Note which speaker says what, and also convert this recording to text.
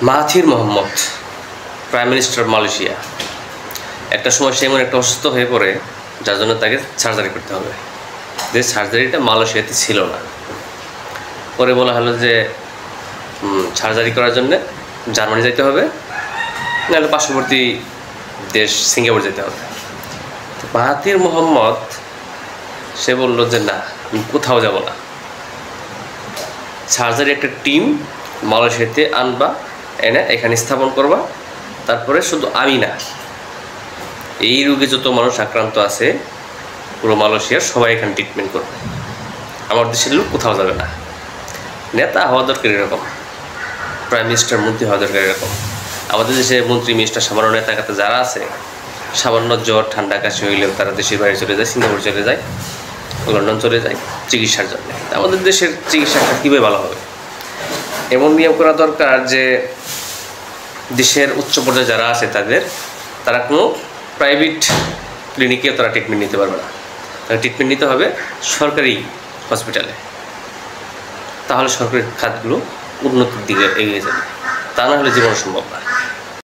Speaker 1: Mahathir Mohamad, prime minister Malaysia, একটা সময় সে এমন একটা অসুস্থ হয়ে পড়ে যার জন্য তাকে সার্জারি করতে হবে। যে সার্জারিটা মালয়েশিয়াতে ছিল না। পরে বলা হলো যে সার্জারি করার জন্যে জার্মানি যেতে হবে, নাহলে পার্শ্ববর্তী দেশ সিঙ্গাপুর যেতে হবে। মাহাথির মোহাম্মদ সে বলল যে না, আমি কোথাও যাব না, সার্জারি একটা টিম মালয়েশিয়াতে আনবা, এনে এখানে স্থাপন করবা, তারপরে শুধু আমি না, এই রোগে যত মানুষ আক্রান্ত আছে পুরো মালয়েশিয়ার সবাই এখানে ট্রিটমেন্ট করবে, আমার দেশের লোক কোথাও যাবে না। নেতা হওয়া দরকার এরকম, প্রাইম মিনিস্টার মন্ত্রী হওয়া দরকার এরকম। আমাদের দেশে মন্ত্রী মিনিস্টার সামান্য নেতা কাতে যারা আছে, সামান্য জ্বর ঠান্ডা কাশি হইলেও তারা দেশের বাইরে চলে যায়, সিঙ্গাপুর চলে যায়, লন্ডন চলে যায় চিকিৎসার জন্য। আমাদের দেশের চিকিৎসাটা কীভাবে ভালো হবে? এমন নিয়ম করা দরকার যে দেশের উচ্চ পর্যায়ে যারা আছে তারা কোনো প্রাইভেট ক্লিনিকেও তারা ট্রিটমেন্ট নিতে পারবে না, তারা ট্রিটমেন্ট নিতে হবে সরকারি হসপিটালে। তাহলে সরকারি খাতগুলো উন্নতির দিকে এগিয়ে যাবে, তা না হলে জীবন সম্ভব না।